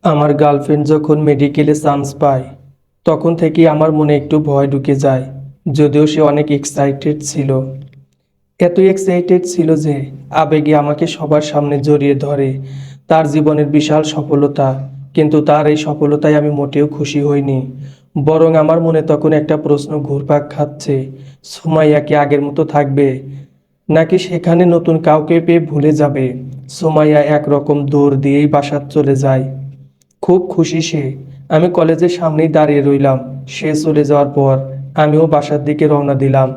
আমার গার্লফ্রেন্ড যখন মেডিকেলে চান্স পায় তখন থেকেই আমার মনে একটু ভয় ঢুকে যায়। যদিও সে অনেক এক্সাইটেড ছিল, এতই এক্সাইটেড ছিল যে আবেগে আমাকে সবার সামনে জড়িয়ে ধরে। তার জীবনের বিশাল সফলতা, কিন্তু তার এই সফলতায় আমি মোটেও খুশি হইনি। বরং আমার মনে তখন একটা প্রশ্ন ঘুরপাক খাচ্ছে, সুমাইয়া কি আগের মতো থাকবে, নাকি সেখানে নতুন কাউকে পেয়ে ভুলে যাবে। সুমাইয়া একরকম দৌড় দিয়েই বাসা চলে যায়। খুব খুশি সে। আমি কলেজের সামনেই দাঁড়িয়ে রইলাম। সে চলে যাওয়ার পর আমিও বাসার দিকে রওনা দিলাম।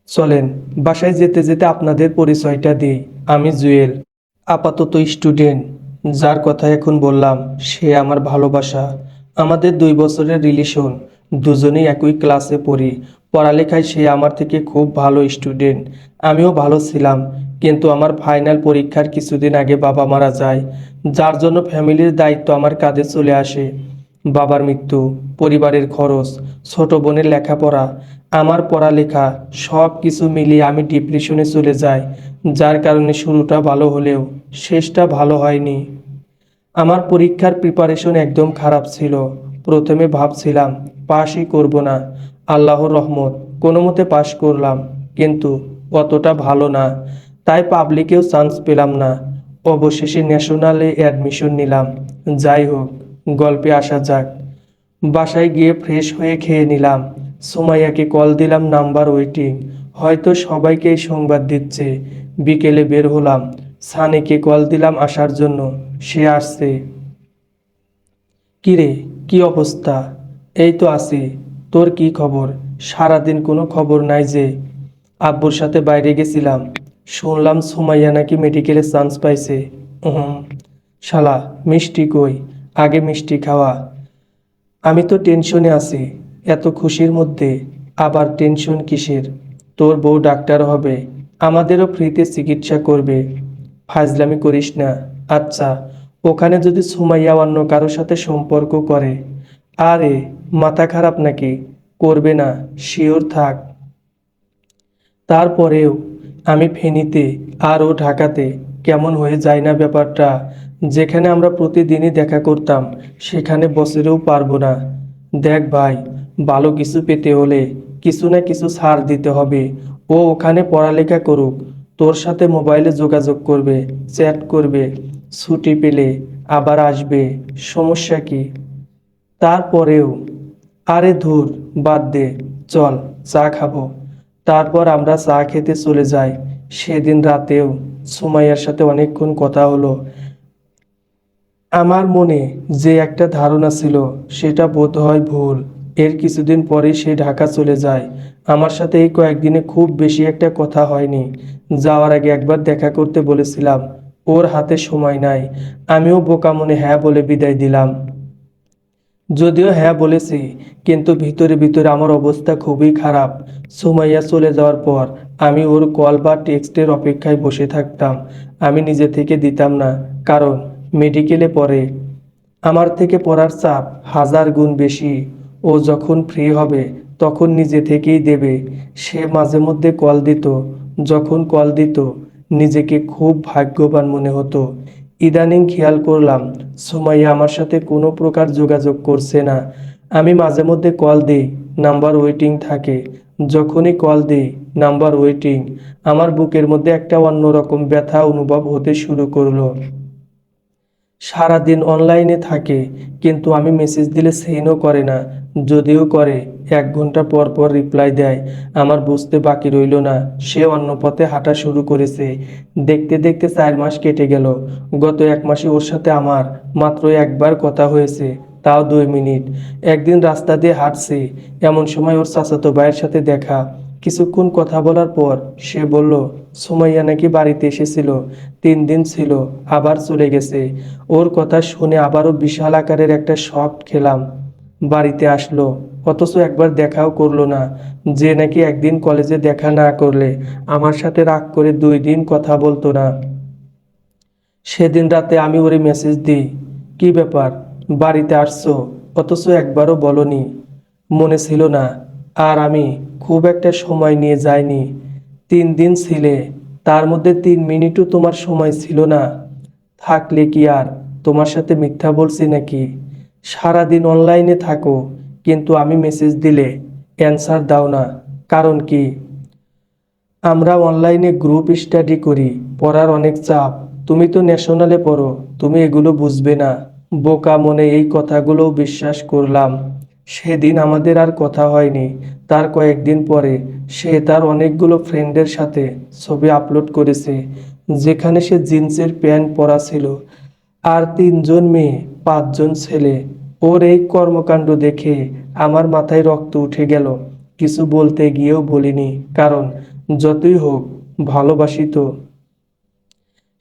চলেন, বাসায় যেতে যেতে আপনাদের পরিচয়টা দিই। আমি জুয়েল, আপাতত স্টুডেন্ট। যার কথা এখন বললাম সে আমার ভালোবাসা। আমাদের 2 বছরের রিলেশন। দুজনেই একই ক্লাসে পড়ি। পড়ালেখায় সে আমার থেকে খুব ভালো স্টুডেন্ট, আমিও ভালো ছিলাম। কিন্তু আমার ফাইনাল পরীক্ষার কিছুদিন আগে বাবা মারা যায়, যার জন্য ফ্যামিলির দায়িত্ব আমার কাঁধে চলে আসে। বাবার মৃত্যু, পরিবারের খরচ, ছোট বোনের লেখাপড়া, আমার পড়ালেখা, সব কিছু মিলিয়ে আমি ডিপ্রেশনে চলে যাই। যার কারণে শুরুটা ভালো হলেও শেষটা ভালো হয়নি। আমার পরীক্ষার প্রিপারেশন একদম খারাপ ছিল। প্রথমে ভাবছিলাম পাশই করব না। আল্লাহর রহমত, কোনো মতে পাশ করলাম, কিন্তু অতটা ভালো না। তাই পাবলিকেও চান্স পেলাম না। অবশেষে ন্যাশনালে অ্যাডমিশন নিলাম। যাই হোক, গল্পে আসা যাক। বাসায় গিয়ে ফ্রেশ হয়ে খেয়ে নিলাম। সুমাইয়াকে কল দিলাম, নাম্বার ওয়েটিং। হয়তো সবাইকে এই সংবাদ দিচ্ছে। বিকেলে বের হলাম। সানিকে কল দিলাম আসার জন্য। সে আসছে। কিরে, কি অবস্থা? এই তো আছি। তোর কি খবর? সারাদিন কোনো খবর নাই যে। আব্বুর সাথে বাইরে গেছিলাম, শুনলাম সুমাইয়া নাকি মেডিকেলে চান্স পাইছে। হুম। শালা, মিষ্টি কই? আগে মিষ্টি খাওয়া। আমি তো টেনশনে আছি। এত খুশির মধ্যে আবার টেনশন কিসের? তোর বউ ডাক্তার হবে, আমাদেরও ফ্রিতে চিকিৎসা করবে। ফাজলামি করিস না। আচ্ছা, ওখানে যদি সুমাইয়া অন্য কারোর সাথে সম্পর্ক করে? আরে, মাথা খারাপ নাকি? করবে না, শিওর থাক। তারপরেও আমি ফেনীতে আর ও ঢাকাতে, কেমন হয়ে যায় না ব্যাপারটা। যেখানে আমরা প্রতিদিনই দেখা করতাম সেখানে বছরেও পারবো না। দেখ ভাই, ভালো কিছু পেতে হলে কিছু না কিছু ছাড় দিতে হবে। ও ওখানে পড়ালেখা করুক, তোর সাথে মোবাইলে যোগাযোগ করবে, চ্যাট করবে, ছুটি পেলে আবার আসবে। সমস্যা কি? তারপরেও, আরে ধুর, বাদ দে। চল, চা খাবো। তারপর আমরা চা খেতে চলে যাই। সেদিন রাতেও সুমাইয়ার সাথে অনেকক্ষণ কথা হলো। আমার মনে যে একটা ধারণা ছিল সেটা বোধহয় ভুল। এর কিছুদিন পরেই সে ঢাকা চলে যায়। আমার সাথে এই কয়েকদিনে খুব বেশি একটা কথা হয়নি। যাওয়ার আগে একবার দেখা করতে বলেছিলাম, ওর হাতে সময় নাই। আমিও বোকা মনে হ্যাঁ বলে বিদায় দিলাম। যদিও হ্যাঁ বলেছি, কিন্তু ভিতরে ভিতরে আমার অবস্থা খুবই খারাপ। সুমাইয়া চলে যাওয়ার পর আমি ওর কল বা টেক্সটের অপেক্ষায় বসে থাকতাম। আমি নিজে থেকে দিতাম না, কারণ মেডিকেলে পড়ে। আমার থেকে পড়ার চাপ হাজার গুণ বেশি। ও যখন ফ্রি হবে তখন নিজে থেকেই দেবে। সে মাঝে মধ্যে কল দিত। যখন কল দিত নিজেকে খুব ভাগ্যবান মনে হতো। ইদানিং খেয়াল করলাম সুমাইয়া আমার সাথে কোনো প্রকার যোগাযোগ করছে না। আমি মাঝে মধ্যে কল দিই, নাম্বার ওয়েটিং থাকে। যখনই কল দিই, নাম্বার ওয়েটিং, আমার বুকের মধ্যে একটা অন্যরকম ব্যথা অনুভব হতে শুরু করলো। সারাদিন অনলাইনে থাকে, কিন্তু আমি মেসেজ দিলে সিনও করে না। যদিও করে, 1 ঘন্টা পর পর রিপ্লাই দেয়। আমার বুঝতে বাকি রইল না সে অন্য পথে হাঁটা শুরু করেছে। দেখতে দেখতে 4 মাস কেটে গেল। গত 1 মাসে ওর সাথে আমার মাত্র একবার কথা হয়েছে, তাও 2 মিনিট। একদিন রাস্তা দিয়ে হাঁটছি, এমন সময় ওর চাচাতো ভাইয়ের সাথে দেখা। কিছুক্ষণ কথা বলার পর সে বলল সুমাইয়া নাকি বাড়িতে এসেছিল, 3 দিন ছিল, আবার চলে গেছে। ওর কথা শুনে আবারও বিশাল আকারের একটা শক খেলাম। বাড়িতে আসলো, অথচ একবার দেখাও করলো না। যে নাকি একদিন কলেজে দেখা না করলে আমার সাথে রাগ করে 2 দিন কথা বলতো না। সেদিন রাতে আমি ওরে মেসেজ দিই, কি ব্যাপার, বাড়িতে আসছো, অথচ একবারও বলনি। মনে ছিল না। আর আমি খুব একটা সময় নিয়ে যাইনি। 3 দিন ছিলে, তার মধ্যে 3 মিনিটও তোমার সময় ছিল না। থাকলে কি আর তোমার সাথে মিথ্যা বলছি নাকি? সারাদিন অনলাইনে থাকো, কিন্তু আমি মেসেজ দিলে অ্যান্সার দাও না, কারণ কি? আমরা অনলাইনে গ্রুপ স্টাডি করি, পড়ার অনেক চাপ। তুমি তো ন্যাশনালে পড়ো, তুমি এগুলো বুঝবে না। বোকা মনে এই কথাগুলোও বিশ্বাস করলাম। সেদিন আমাদের আর কথা হয়নি। তার কয়েকদিন পরে সে তার অনেকগুলো ফ্রেন্ডের সাথে ছবি আপলোড করেছে, যেখানে সে জিন্সের প্যান্ট পরা ছিল, আর 3জন মেয়ে, 5জন ছেলে। ওর এই কর্মকাণ্ড দেখে আমার মাথায় রক্ত উঠে গেল। কিছু বলতে গিয়েও বলিনি, কারণ যতই হোক ভালোবাসি তো।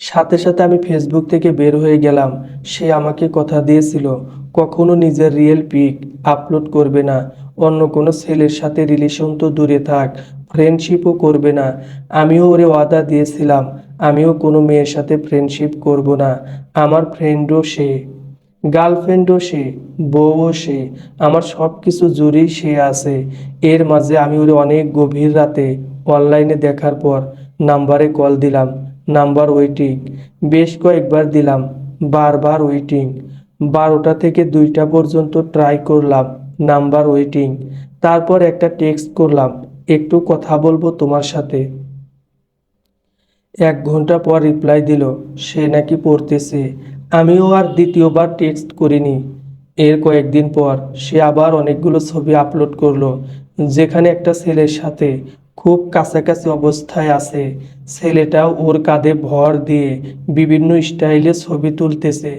সাথে সাথে আমি ফেসবুক থেকে বের হয়ে গেলাম। সে আমাকে কথা দিয়েছিল কখনো নিজের রিয়েল পিক আপলোড করবে না, অন্য কোনো ছেলের সাথে রিলেশন তো দূরে থাক, ফ্রেন্ডশিপও করবে না। আমিও ওরে ওয়াদা দিয়েছিলাম আমিও কোনো মেয়ের সাথে ফ্রেন্ডশিপ করব না। আমার ফ্রেন্ডও সে, গার্লফ্রেন্ডও সে, বউও সে, আমার সব কিছু জুড়েই সে আছে। এর মাঝে আমি ওরে অনেক গভীর রাতে অনলাইনে দেখার পর নাম্বারে কল দিলাম, নাম্বার ওয়েটিং। বেশ কয়েকবার দিলাম, বারবার ওয়েটিং। 12টা থেকে 2টা পর্যন্ত ট্রাই করলাম, নাম্বার ওয়েটিং। তারপর একটা টেক্সট করলাম, একটু কথা বলবো তোমার সাথে। 1 ঘন্টা পর রিপ্লাই দিল সে নাকি পড়তেছে। আমিও আর দ্বিতীয়বার টেক্সট করিনি। এর কয়েকদিন পর সে আবার অনেকগুলো ছবি আপলোড করলো, যেখানে একটা ছেলের সাথে খুব কাছাকাছি অবস্থায় আছে। ছেলেটাও ওর কাঁধে ভর দিয়ে বিভিন্ন স্টাইলে ছবি তুলতেছে।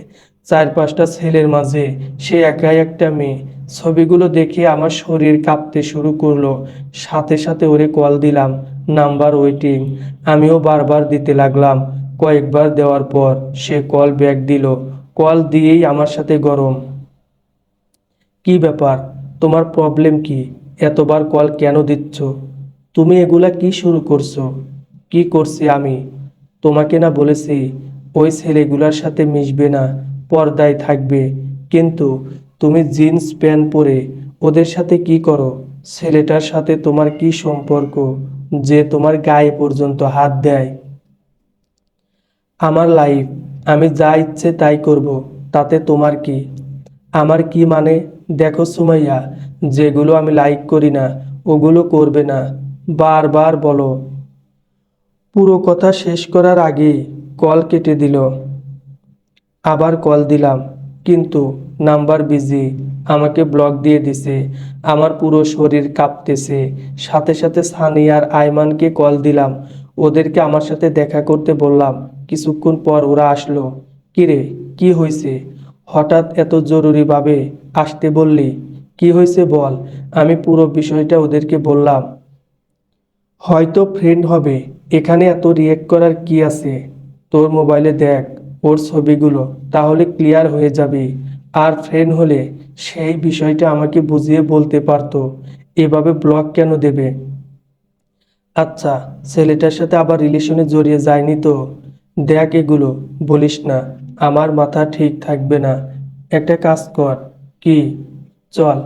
4-5টা ছেলের মাঝে সে একাই একটা মেয়ে। ছবিগুলো দেখে আমার শরীর কাঁপতে শুরু করলো। সাথে সাথে ওরে কল দিলাম, নাম্বার ওয়েটিং। আমিও বারবার দিতে লাগলাম। কয়েকবার দেওয়ার পর সে কল ব্যাক দিল। কল দিয়েই আমার সাথে গরম। কি ব্যাপার, তোমার প্রবলেম কি? এতবার কল কেন দিচ্ছ? তুমি এগুলা কি শুরু করছো? কি করছি আমি? তোমাকে না বলেছি ওই ছেলেগুলার সাথে মিশবে না, পর্দায় থাকবে, কিন্তু তুমি জিন্স প্যান্ট পরে ওদের সাথে কি করো? ছেলেটার সাথে তোমার কি সম্পর্ক যে তোমার গায়ে পর্যন্ত হাত দেয়? আমার লাইফ, আমি যা ইচ্ছে তাই করব, তাতে তোমার কি? আমার কি মানে? দেখো সুমাইয়া, যেগুলো আমি লাইক করি না ওগুলো করবে না, বারবার বলো। পুরো কথা শেষ করার আগেই কল কেটে দিল। আবার কল দিলাম, কিন্তু নাম্বার বিজি, আমাকে ব্লক দিয়ে দিছে। আমার পুরো শরীর কাঁপতেছে। সাথে সাথে সানি আর আয়মানকে কল দিলাম, ওদেরকে আমার সাথে দেখা করতে বললাম। কিছুক্ষণ পর ওরা আসলো। কিরে, কি হয়েছে? হঠাৎ এত জরুরিভাবে আসতে বললি? কি হয়েছে বল। আমি পুরো বিষয়টা ওদেরকে বললাম। হয়তো ফ্রেন্ড হবে, এখানে এত রিয়েক্ট করার কি আছে? তোর মোবাইলে দেখ ওর ছবিগুলো, তাহলে ক্লিয়ার হয়ে যাবে। আর ফ্রেন্ড হলে সেই বিষয়টা আমাকে বুঝিয়ে বলতে পারতো, এভাবে ব্লক কেন দেবে? আচ্ছা, ছেলেটার সাথে আবার রিলেশনে জড়িয়ে যায়নি তো? দেখ এগুলো বলিস না, আমার মাথা ঠিক থাকবে না। একটা কাজ কর। কি? চল,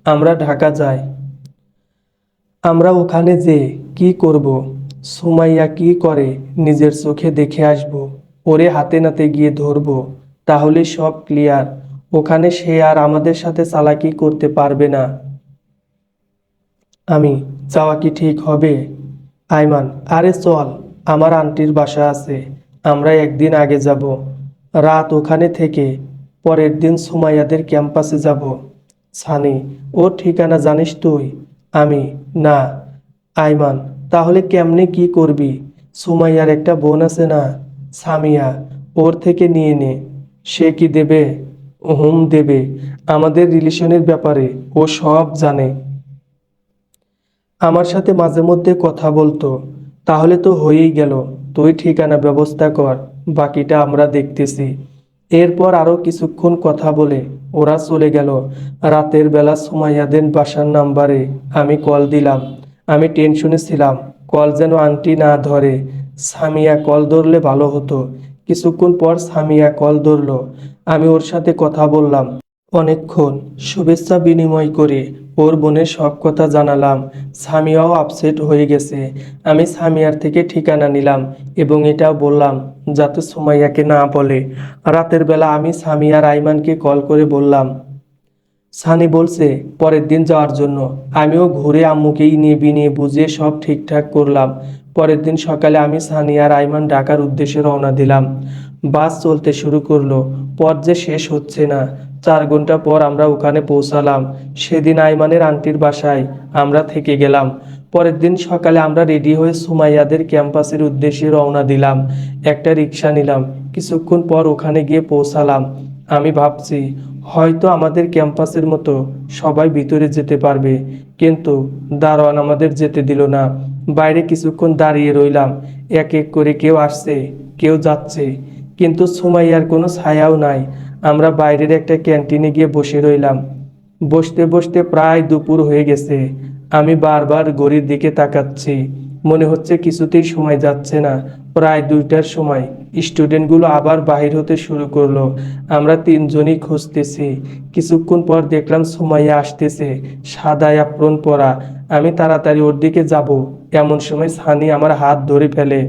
আমরা ঢাকা যাই। আমরা ওখানে যে কি করব? সুমাইয়া কি করে নিজের চোখে দেখে আসব। ওরে হাতে নাতে গিয়ে ধরব, তাহলে সব ক্লিয়ার। ওখানে সে আর আমাদের সাথে চালাকি করতে পারবে না। আমি যাওয়া কি ঠিক হবে? আয়মান, আরে চল, আমার আন্টির বাসা আছে, আমরা একদিন আগে যাব, রাত ওখানে থেকে পরের দিন সুমাইয়াদের ক্যাম্পাসে যাব। সানি, ওর ঠিকানা জানিস তুই? আমি, না। আয়মান, তাহলে কেমনে কি করবি? সুমাইয়ার একটা বোন আছে না, সামিয়া, ওর থেকে নিয়ে নে। সে কি দেবে? হুম, দেবে। আমাদের রিলেশনের ব্যাপারে ও সব জানে। আমার সাথে মাঝে মধ্যে কথা বলতো। তাহলে তো হয়েই গেল, তুই ঠিকানা ব্যবস্থা কর, বাকিটা আমরা দেখতেছি। এরপর আরো কিছুক্ষণ কথা বলে ওরা চলে গেল। রাতের বেলা সুমাইয়াদের বাসার নাম্বারে আমি কল দিলাম। আমি টেনশনে ছিলাম, কল যেন আন্টি না ধরে। সামিয়া কল ধরলে ভালো হতো। কিছুক্ষণ পর সামিয়া কল ধরলো। আমি ওর সাথে কথা বললাম অনেকক্ষণ, শুভেচ্ছা বিনিময় করে ওর বোনের সব কথা জানালাম। সামিয়াও আপসেট হয়ে গেছে। আমি সামিয়ার থেকে ঠিকানা নিলাম এবং এটাও বললাম যাতে সুমাইয়াকে না বলে। রাতের বেলা আমি সামিয়ার আইমানকে কল করে বললাম। সানি বলছে পরের দিন যাওয়ার জন্য। আমিও ঘুরে আম্মুকেই নিয়ে বিনিয়ে বুঝিয়ে সব ঠিকঠাক করলাম। পরের দিন সকালে আমি সানি আর আইমান ঢাকার উদ্দেশ্যে রওনা দিলাম। বাস চলতে শুরু করলো। পথ যে শেষ হচ্ছে না। 4 ঘন্টা পর আমরা ওখানে পৌঁছালাম। সেদিন আইমানের আন্টির বাসায় আমরা থেকে গেলাম। পরের দিন সকালে আমরা রেডি হয়ে সুমাইয়াদের ক্যাম্পাসের উদ্দেশ্যে রওনা দিলাম। একটা রিক্সা নিলাম। কিছুক্ষণ পর ওখানে গিয়ে পৌঁছালাম। আমি ভাবছি হয়তো আমাদের ক্যাম্পাসের মতো সবাই ভিতরে যেতে পারবে, কিন্তু দারোয়ান আমাদের যেতে দিল না। বাইরে কিছুক্ষণ দাঁড়িয়ে রইলাম। এক এক করে কেউ আসছে, কেউ যাচ্ছে, কিন্তু সুমাইয়ার কোনো ছায়াও নাই। আমরা বাইরের একটা ক্যান্টিনে গিয়ে বসে রইলাম। বসতে বসতে প্রায় দুপুর হয়ে গেছে। আমি বারবার ঘড়ির দিকে তাকাচ্ছি। মনে হচ্ছে কিছুতেই সময় যাচ্ছে না। প্রায় 2টার সময় স্টুডেন্টগুলো আবার বাহির হতে শুরু করলো। আমরা 3জনই খুঁজতেছি। কিছুক্ষণ পর দেখলাম সুমাইয়া আসতেছে, সাদা অ্যাপ্রন পরা। আমি তাড়াতাড়ি ওর দিকে যাব, এমন সময় সানি আমার হাত ধরে ফেলে।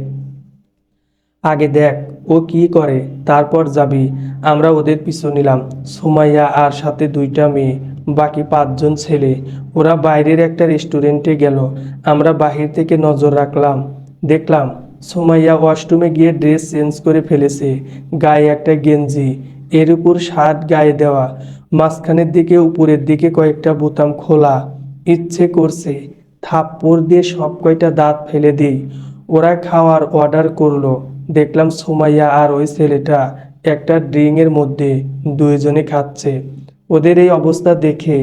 আগে দেখ ও কি করে, তারপর যাবি। আমরা ওদের পিছু নিলাম। সুমাইয়া আর সাথে 2টা মেয়ে, বাকি 5জন ছেলে। ওরা বাইরের একটা রেস্টুরেন্টে গেল। আমরা বাহির থেকে নজর রাখলাম। দেখলাম সুমাইয়া ওয়াশরুমে গিয়ে ড্রেস চেঞ্জ করে ফেলেছে। গায়ে একটা গেঞ্জি, এর উপর শার্ট গায়ে দেওয়া, মাঝখানের দিকে উপরের দিকে কয়েকটা বোতাম খোলা। ইচ্ছে করছে থাপ্পড় দিয়ে সব কয়টা দাঁত ফেলে দিই। ওরা খাওয়ার অর্ডার করলো। দেখলাম সুমাইয়া আর ওই ছেলেটা একটা ড্রিঙ্কের মধ্যে 2জনে খাচ্ছে। ওদের এই অবস্থা দেখে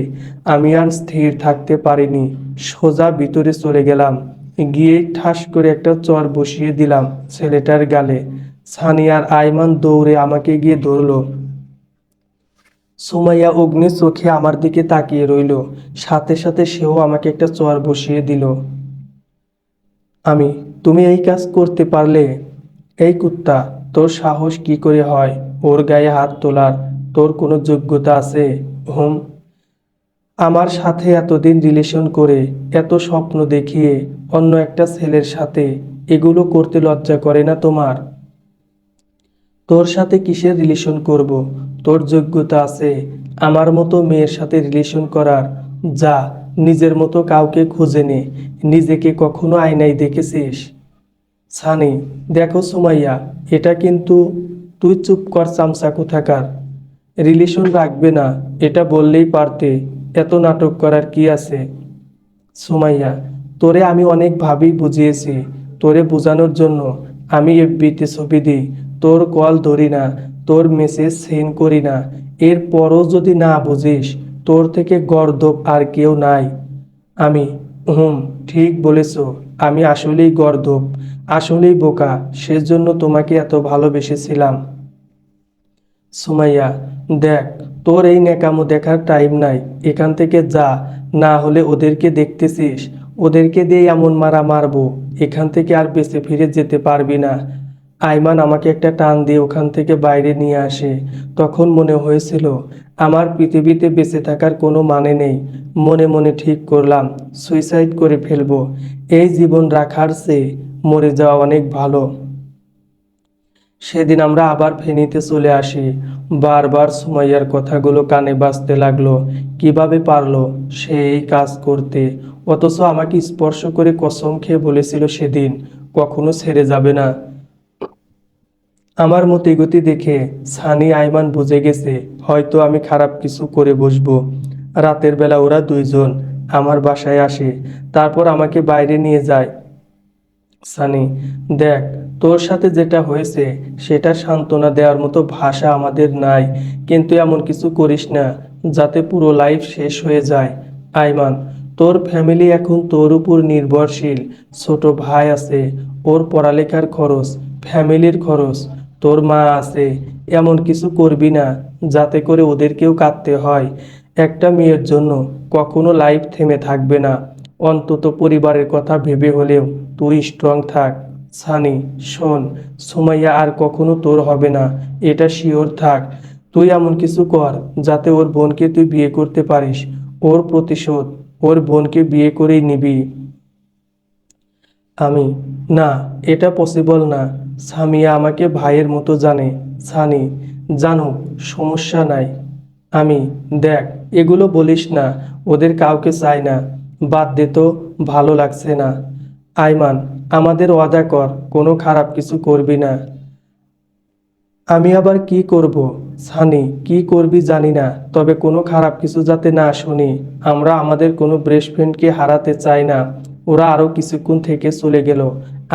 আমি আর স্থির থাকতে পারিনি। সোজা ভিতরে চলে গেলাম। গিয়ে ঠাস করে একটা চর বসিয়ে দিলাম ছেলেটার গালে। সানি আর আইমান দৌড়ে আমাকে গিয়ে ধরলো। সুমাইয়া অগ্নি চোখে আমার দিকে তাকিয়ে রইল। সাথে সাথে সেও আমাকে একটা চর বসিয়ে দিল। আমি, তুমি এই কাজ করতে পারলে? এই কুত্তা, তোর সাহস কি করে হয় ওর গায়ে হাত তোলার? তোর কোনো যোগ্যতা আছে? হুম, আমার সাথে এতদিন রিলেশন করে, এত স্বপ্ন দেখিয়ে অন্য একটা ছেলের সাথে এগুলো করতে লজ্জা করে না তোমার? তোর সাথে কিসের রিলেশন করব? তোর যোগ্যতা আছে আমার মতো মেয়ের সাথে রিলেশন করার? যা, নিজের মতো কাউকে খুঁজে নে। নিজেকে কখনো আয়নায় দেখেছিস? সানি, দেখো সুমাইয়া, এটা কিন্তু। তুই চুপ কর চামচা কোথাকার। রিলেশন রাখবে না এটা বললেই পারতে, এত নাটক করার কি আছে? সুমাইয়া, তোরে আমি অনেকভাবেই বুঝিয়েছি। তোরে বোঝানোর জন্য আমি এফবিতে ছবি দিই, তোর কল ধরি না, তোর মেসেজ সেন্ড করি না। এরপরও যদি না বুঝিস, তোর থেকে গর্দভ আর কেউ নাই। আমি, হুম, ঠিক বলেছ। আমি আসলেই গর্দভ, আসলেই বোকা, সেজন্য তোমাকে এত ভালোবেসেছিলাম। সুমাইয়া, দেখ, তোর এই ন্যাকামো দেখার টাইম নাই। এখান থেকে যা, না হলে ওদেরকে দেখতেছিস, ওদেরকে দিয়ে এমন মারা মারবো, এখান থেকে আর বেঁচে ফিরে যেতে পারবি না। আইমান আমাকে একটা টান দিয়ে ওখান থেকে বাইরে নিয়ে আসে। তখন মনে হয়েছিল আমার পৃথিবীতে বেঁচে থাকার কোনো মানে নেই। মনে মনে ঠিক করলাম সুইসাইড করে ফেলবো। এই জীবন রাখার চেয়ে মরে যাওয়া অনেক ভালো। সেদিন আমরা আবার ফেনীতে চলে আসি। বারবার সুমাইয়ার কথাগুলো কানে বাজতে লাগলো। কিভাবে পারলো সে এই কাজ করতে? অথচ আমাকে স্পর্শ করে কসম খেয়ে বলেছিল সেদিন কখনো ছেড়ে যাবে না। আমার মতি গতি দেখে সানি আইমান বুঝে গেছে হয়তো আমি খারাপ কিছু করে বসবো। রাতের বেলা ওরা 2জন আমার বাসায় আসে, তারপর আমাকে বাইরে নিয়ে যায়। সানি, দেখ, তোর সাথে যেটা হয়েছে সেটা সান্ত্বনা দেওয়ার মতো ভাষা আমাদের নাই, কিন্তু এমন কিছু করিস না যাতে পুরো লাইফ শেষ হয়ে যায়। আইমান, তোর ফ্যামিলি এখন তোর উপর নির্ভরশীল। ছোট ভাই আছে, ওর পড়ালেখার খরচ, ফ্যামিলির খরচ, তোর মা আছে। এমন কিছু করবি না যাতে করে ওদেরকেও কাঁদতে হয়। একটা মেয়ের জন্য কখনো লাইফ থেমে থাকবে না। অন্তত পরিবারের কথা ভেবে হলেও তুই স্ট্রং থাক। সানি, শোন, সুমাইয়া আর কখনো তোর হবে না, এটা শিওর থাক। তুই এমন কিছু কর যাতে ওর বোনকে তুই বিয়ে করতে পারিস। ওর প্রতিশোধ ওর বোনকে বিয়ে করেই নিবি। আমি, না, এটা পসিবল না। সামিয়া আমাকে ভাইয়ের মতো জানে। সানি, জানুক, সমস্যা নাই। আমি, দেখ, এগুলো বলিস না, ওদের কাউকে চাই না। বাদ দে তো, ভালো লাগছে না। আইমান, আমাদের ওয়াদা কর, কোনো খারাপ কিছু করবি না। আমি আবার কি করব? সানি, কি করবি জানি না, তবে কোনো খারাপ কিছু যাতে না শুনি। আমরা আমাদের কোনো বেস্ট ফ্রেন্ডকে হারাতে চাই না। ওরা আরও কিছুক্ষণ থেকে চলে গেল।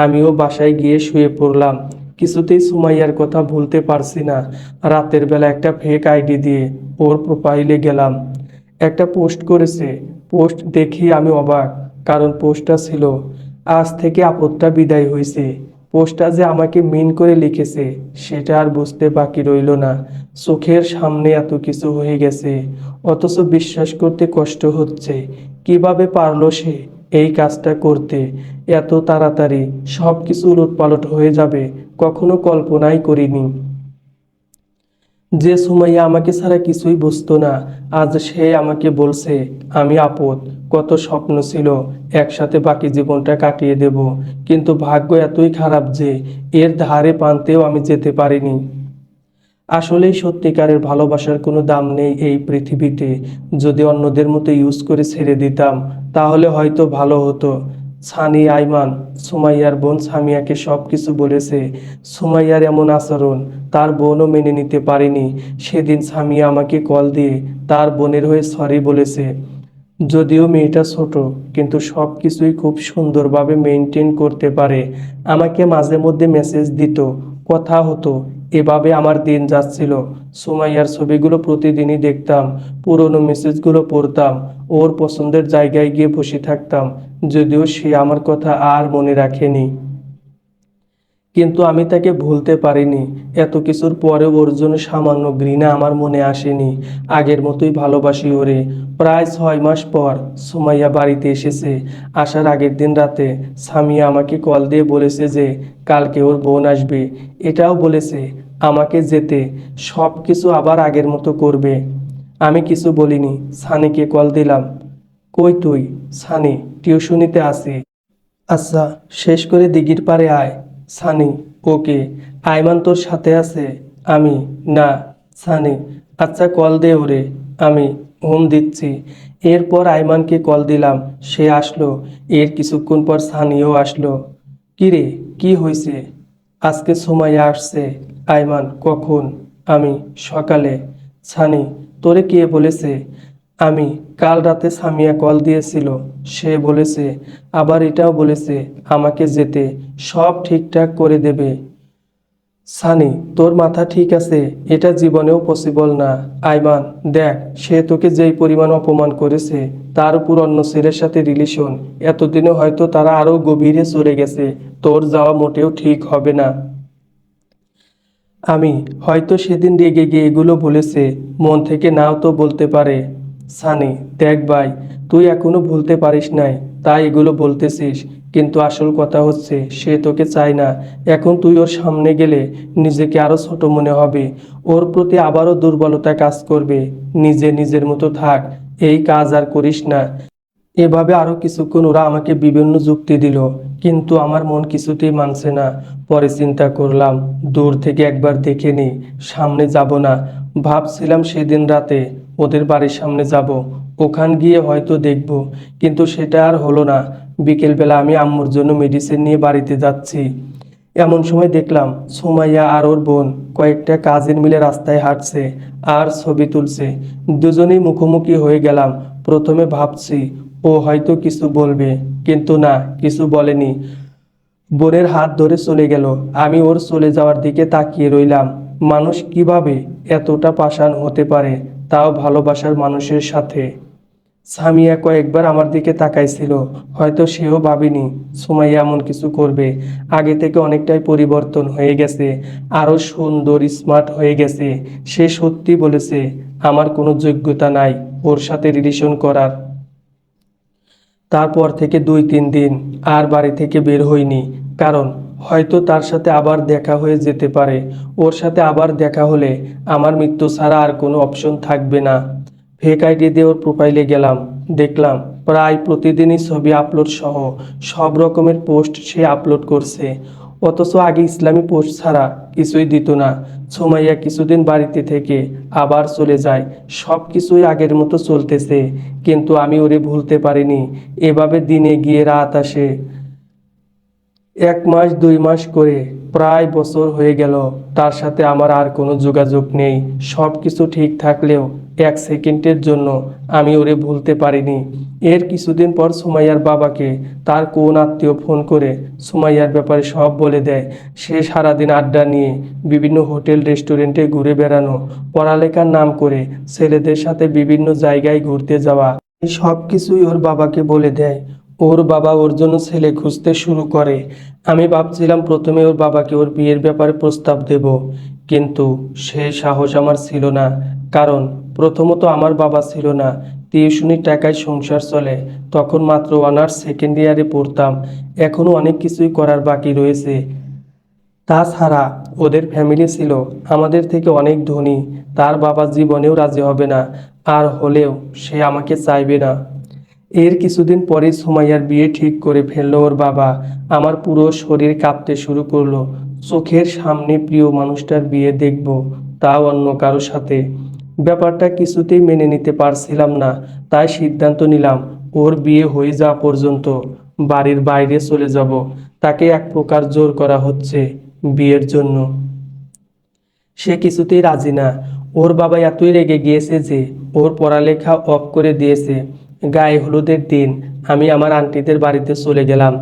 আমিও বাসায় গিয়ে শুয়ে পড়লাম। কিছুতেই সুমাইয়ার কথা ভুলতে পারছি না। রাতের বেলা একটা ফেক আইডি দিয়ে ওর প্রোফাইলে গেলাম। একটা পোস্ট করেছে। পোস্ট দেখি আমি অবাক, কারণ পোস্টটা ছিল, আজ থেকে আপদটা বিদায় হয়েছে। পোস্টটা যে আমাকে মিন করে লিখেছে সেটা আর বুঝতে বাকি রইল না। চোখের সামনে এত কিছু হয়ে গেছে, অথচ বিশ্বাস করতে কষ্ট হচ্ছে। কিভাবে পারলো সে এই কাজটা করতে? এত তাড়াতাড়ি সব কিছু উলটপালট হয়ে যাবে কখনো কল্পনাই করিনি। যে সুমাইয়া আমাকে ছাড়া কিছুই বুঝতো না, আজ সে আমাকে বলছে আমি আপদ। কত স্বপ্ন ছিল একসাথে বাকি জীবনটা কাটিয়ে দেব, কিন্তু ভাগ্য এতই খারাপ যে এর ধারে পানতেও আমি যেতে পারিনি। আসলেই সত্যিকারের ভালোবাসার কোনো দাম নেই এই পৃথিবীতে। যদি অন্যদের মতো ইউজ করে ছেড়ে দিতাম তাহলে হয়তো ভালো হতো। সানি, আইমান, সুমাইয়ার বোন সামিয়াকে সব কিছু বলেছে। সুমাইয়ার এমন আচরণ তার বোনও মেনে নিতে পারেনি। সেদিন সামিয়া আমাকে কল দিয়ে তার বোনের হয়ে সরি বলেছে। যদিও মেয়েটা ছোট, কিন্তু সব কিছুই খুব সুন্দরভাবে মেনটেন করতে পারে। আমাকে মাঝে মধ্যে মেসেজ দিত, কথা হতো। এভাবে আমার দিন যাচ্ছিল। সুমাইয়ার ছবিগুলো প্রতিদিনই দেখতাম, পুরনো মেসেজগুলো পড়তাম, ওর পছন্দের জায়গায় গিয়ে বসে থাকতাম। যদিও সে আমার কথা আর মনে রাখেনি, কিন্তু আমি তাকে ভুলতে পারিনি। এত কিছুর পরেও ওর জন্য সামান্য ঘৃণা আমার মনে আসেনি। আগের মতোই ভালোবাসি ওরে। প্রায় 6 মাস পর সুমাইয়া বাড়িতে এসেছে। আসার আগের দিন রাতে সামিয়া আমাকে কল দিয়ে বলেছে যে কালকে ওর বোন আসবে। এটাও বলেছে আমাকে যেতে, সব কিছু আবার আগের মতো করবে। আমি কিছু বলিনি, সানিকে কল দিলাম। কই তুই? সানি, টিউশনিতে আছি। আচ্ছা, শেষ করে দিঘির পাড়ে আয়। সানি, ওকে। আইমান তোর সাথে আছে? আমি, না। সানি, আচ্ছা কল দে ওরে। আমি, দিচ্ছি। এরপর আইমানকে কল দিলাম, সে আসলো। এর কিছুক্ষণ পর সানিও আসলো। কিরে, কি হয়েছে? আজকে সুমাইয়া আসছে। আইমান, কখন? আমি, সকালে। সানি, তোরে কে বলেছে? আমি, কাল রাতে সামিয়া কল দিয়েছিল। সে বলেছে, আবার এটাও বলেছে আমাকে যেতে, সব ঠিকঠাক করে দেবে। সানি, তোর মাথা ঠিক আছে? এটা জীবনেও পসিবল না। আইমান, দেখ, সে তোকে যেই পরিমাণ অপমান করেছে, তার উপর অন্য ছেলের সাথে রিলেশন, এতদিনে হয়তো তারা আরো গভীরে চলে গেছে। তোর যাওয়া মোটেও ঠিক হবে না। আমি, হয়তো সেদিন রেগে গিয়ে এগুলো বলেছে, মন থেকে নাও তো বলতে পারে। সানি, দেখ ভাই, তুই এখনো ভুলতে পারিস নাই, তাই এগুলো বলতেছিস। কিন্তু আসল কথা হচ্ছে সে তোকে চায় না। এখন তুই ওর সামনে গেলে নিজেকে আরো ছোট মনে হবে। ওর প্রতি আবারও দুর্বলতা কাজ করবে। নিজে নিজের মতো থাক, এই কাজ আর করিস না। এভাবে আরো কিছুক্ষণ ওরা আমাকে বিভিন্ন যুক্তি দিল, কিন্তু আমার মন কিছুতেই মানছে না। পরে চিন্তা করলাম, দূর থেকে একবার দেখে নিই, সামনে যাব না। ভাবছিলাম সেদিন রাতে ওদের বাড়ির সামনে যাব, ওখান গিয়ে হয়তো দেখব, কিন্তু সেটা আর হলো না। বিকেলবেলা আমি আম্মুর জন্য মেডিসিন নিয়ে বাড়িতে যাচ্ছি। এমন সময় দেখলাম সুমাইয়া আর ওর বোন কয়েকটা কাজের মিলে রাস্তায় হাঁটছে আর ছবি তুলছে। দুজনেই মুখোমুখি হয়ে গেলাম। প্রথমে ভাবছি ও হয়তো কিছু বলবে, কিন্তু না, কিছু বলেনি। বোনের হাত ধরে চলে গেল। আমি ওর চলে যাওয়ার দিকে তাকিয়ে রইলাম। মানুষ কিভাবে এতটা পাষাণ হতে পারে, তাও ভালোবাসার মানুষের সাথে। সামিয়া কয়েকবার আমার দিকে তাকাইছিল, হয়তো সেও ভাবেনি সুমাইয়া এমন কিছু করবে। আগে থেকে অনেকটাই পরিবর্তন হয়ে গেছে, আরো সুন্দর, স্মার্ট হয়ে গেছে। সে সত্যি বলেছে আমার কোনো যোগ্যতা নাই ওর সাথে রিলেশন করার। তারপর থেকে 2-3 দিন আর বাড়ি থেকে বের হইনি, কারণ হয়তো তার সাথে আবার দেখা হয়ে যেতে পারে। ওর সাথে আবার দেখা হলে আমার মৃত্যু ছাড়া আর কোনো অপশন থাকবে না। ফেক আইডি দিয়ে ওর প্রোফাইলে গেলাম, দেখলাম প্রায় প্রতিদিনই ছবি আপলোড সহ সব রকমের পোস্ট সে আপলোড করছে। অথচ আগে ইসলামী পোস্ট ছাড়া কিছুই দিত না। সুমাইয়া কিছুদিন বাড়িতে থেকে আবার চলে যায়, সব কিছুই আগের মতো চলতেছে, কিন্তু আমি ওরে ভুলতে পারিনি। এভাবে দিনে গিয়ে রাত আসে, 1 মাস 2 মাস করে প্রায় বছর হয়ে গেল। তার সাথে আমার আর কোনো যোগাযোগ নেই। সব কিছু ঠিক থাকলেও 1 সেকেন্ডের জন্য আমি ওরে ভুলতে পারিনি। এর কিছুদিন পর সুমাইয়ার বাবাকে তার কোন আত্মীয় ফোন করে সুমাইয়ার ব্যাপারে সব বলে দেয়। সে সারাদিন আড্ডা নিয়ে বিভিন্ন হোটেল রেস্টুরেন্টে ঘুরে বেড়ানো, পড়ালেখার নাম করে ছেলেদের সাথে বিভিন্ন জায়গায় ঘুরতে যাওয়া, এই সব কিছুই ওর বাবাকে বলে দেয়। ওর বাবা ওর জন্য ছেলে খুঁজতে শুরু করে। আমি ভাবছিলাম প্রথমে ওর বাবাকে ওর বিয়ের ব্যাপারে প্রস্তাব দেব, কিন্তু সে সাহস আমার ছিল না। কারণ প্রথমত আমার বাবা ছিল না, টিউশনির টাকায় সংসার চলে। তখন মাত্র অনার্স সেকেন্ড ইয়ারে পড়তাম, এখনও অনেক কিছুই করার বাকি রয়েছে। তাছাড়া ওদের ফ্যামিলি ছিল আমাদের থেকে অনেক ধনী। তার বাবা জীবনেও রাজি হবে না, আর হলেও সে আমাকে চাইবে না। এর কিছুদিন পরে সুমাইয়ার বিয়ে ঠিক করে ফেললো ওর বাবা। আমার পুরো শরীর কাঁপতে শুরু করলো। চোখের সামনে প্রিয় মানুষটার বিয়ে দেখব, তাও অন্য কারো সাথে। ব্যাপারটা কিছুতেই মেনে নিতে পারছিলাম না। তাই সিদ্ধান্ত নিলাম ওর বিয়ে হয়ে যাওয়া পর্যন্ত বাড়ির বাইরে চলে যাব। তাকে এক প্রকার জোর করা হচ্ছে বিয়ের জন্য। সে কিছুতেই রাজি না। ওর বাবা এতই রেগে গিয়েছে যে ওর পড়ালেখা অফ করে দিয়েছে। গায়ে হলুদের দিন আমি আমার আন্টিদের বাড়িতে চলে গেলাম।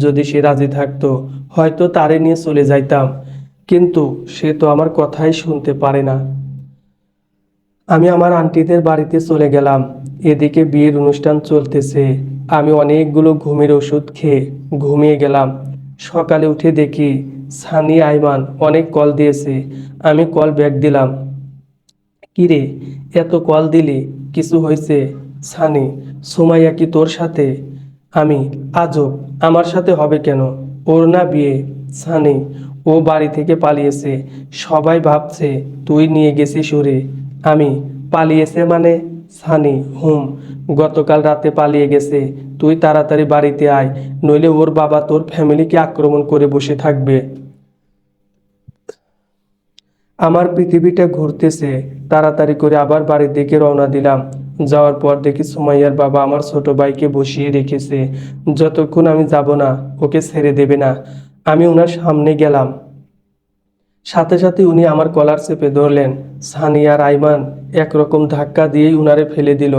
যদি সে রাজি থাকতো হয়তো তারে নিয়ে চলে যাইতাম, কিন্তু সে তো আমার কথাই শুনতে পারে না। আমি আমার আন্টিদের বাড়িতে চলে গেলাম। এদিকে বিয়ের অনুষ্ঠান চলতেছে। আমি অনেকগুলো ঘুমের ওষুধ খেয়ে ঘুমিয়ে গেলাম। সকালে উঠে দেখি সানি আইমান অনেক কল দিয়েছে। আমি কল ব্যাক দিলাম। কিরে, এত কল দিলি, কিছু হয়েছে? সানি: সুমাইয়া কি তোর সাথে? আমি: আজব, আমার সাথে হবে কেন? ওর না বিয়ে। সানি: ও বাড়ি থেকে পালিয়েছে, সবাই ভাবছে তুই নিয়ে গেছিস ওরে। আমি: পালিয়েছে মানে? সানি: হুম, গতকাল রাতে পালিয়ে গেছে। তুই তাড়াতাড়ি বাড়িতে আয়, নইলে ওর বাবা তোর ফ্যামিলিকে আক্রমণ করে বসে থাকবে। আমার পৃথিবীটা ঘুরতেছে। তাড়াতাড়ি করে আবার বাড়ির দিকে রওনা দিলাম। যাওয়ার পর দেখি সুমাইয়ার বাবা আমার ছোট ভাইকে বসিয়ে রেখেছে। যতক্ষণ আমি যাব না ওকে ছেড়ে দেবে না। আমি ওনার সামনে গেলাম, সাথে সাথে উনি আমার কলার চেপে ধরলেন। সানি আর আইমান একরকম ধাক্কা দিয়েই উনারে ফেলে দিল।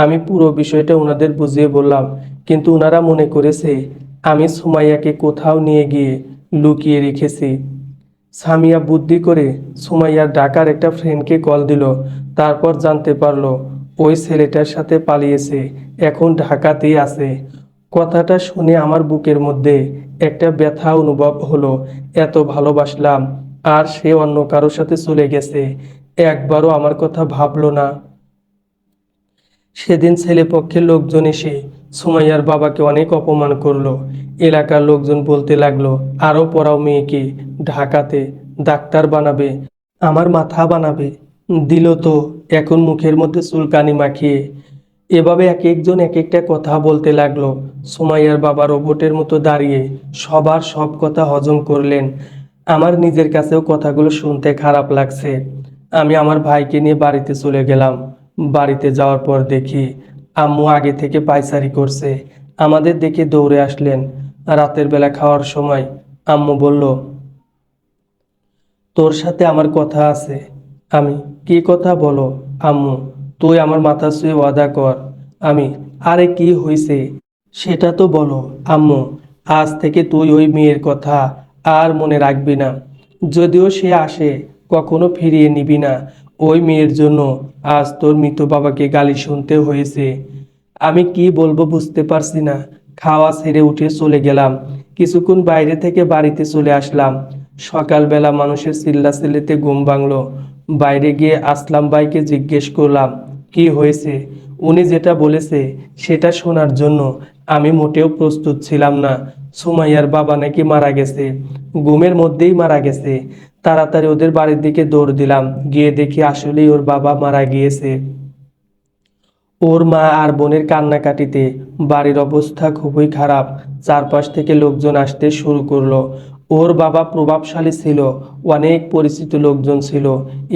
আমি পুরো বিষয়টা উনাদের বুঝিয়ে বললাম, কিন্তু উনারা মনে করেছে আমি সুমাইয়াকে কোথাও নিয়ে গিয়ে লুকিয়ে রেখেছি। সামিয়া বুদ্ধি করে সুমাইয়ার ঢাকার একটা ফ্রেন্ডকে কল দিল। তারপর জানতে পারলো ওই ছেলেটার সাথে পালিয়েছে, এখন ঢাকাতেই আছে। কথাটা শুনে আমার বুকের মধ্যে একটা ব্যথা অনুভব হলো। এত ভালোবাসলাম, আর সে অন্য কারোর সাথে চলে গেছে, একবারও আমার কথা ভাবলো না। সেদিন ছেলেপক্ষের লোকজন এসে সুমাইয়ার বাবাকে অনেক অপমান করলো। এলাকার লোকজন বলতে লাগলো, আরও পড়াও মেয়েকে, ঢাকাতে ডাক্তার বানাবে, আমার মাথা বানাবে। দিল তো, এখন মুখের মধ্যে চুলকানি মাখিয়ে। এভাবে এক একজন এক একটা কথা বলতে লাগলো। সুমাইয়ার বাবা রোবটের মতো দাঁড়িয়ে সবার সব কথা হজম করলেন। আমার নিজের কাছেও কথাগুলো শুনতে খারাপ লাগছে। আমি আমার ভাইকে নিয়ে বাড়িতে চলে গেলাম। বাড়িতে যাওয়ার পর দেখি আম্মু আগে থেকে পায়চারি করছে। আমাদের দেখে দৌড়ে আসলেন। রাতের বেলা খাওয়ার সময় আম্মু বলল, তোর সাথে আমার কথা আছে। আমি: কি কথা বলো আম্মু? তুই আমার মাথা ছুঁয়ে ওয়াদা কর। আমি: আরে কি হয়েছে সেটা তো বলো আম্মু। আজ থেকে তুই ওই মেয়ের কথা আর মনে রাখবি না। যদিও সে আসে, কখনো ফিরিয়ে নিবি না। ওই মেয়ের জন্য আজ তোর মৃত বাবাকে গালি শুনতে হয়েছে। আমি কি বলবো বুঝতে পারছি না। খাওয়া ছেড়ে উঠে চলে গেলাম। কিছুক্ষণ বাইরে থেকে বাড়িতে চলে আসলাম। সকালবেলা মানুষের চিল্লাচিল্লিতে ঘুম ভাঙলো। বাইরে গিয়ে আসলাম ভাইকে জিজ্ঞেস করলাম কি হয়েছে। উনি যেটা বলেছে সেটা শোনার জন্য আমি মোটেও প্রস্তুত ছিলাম না। সুমাইয়ার বাবা নাকি মারা গেছে, ঘুমের মধ্যেই মারা গেছে। তাড়াতাড়ি ওদের বাড়ির দিকে দৌড় দিলাম, গিয়ে দেখি আসলেই ওর বাবা মারা গিয়েছে। ওর মা আর বোনের কান্নাকাটিতে বাড়ির অবস্থা খুবই খারাপ। চারপাশ থেকে লোকজন আসতে শুরু করলো। ওর বাবা প্রভাবশালী ছিল, অনেক পরিচিত লোকজন ছিল।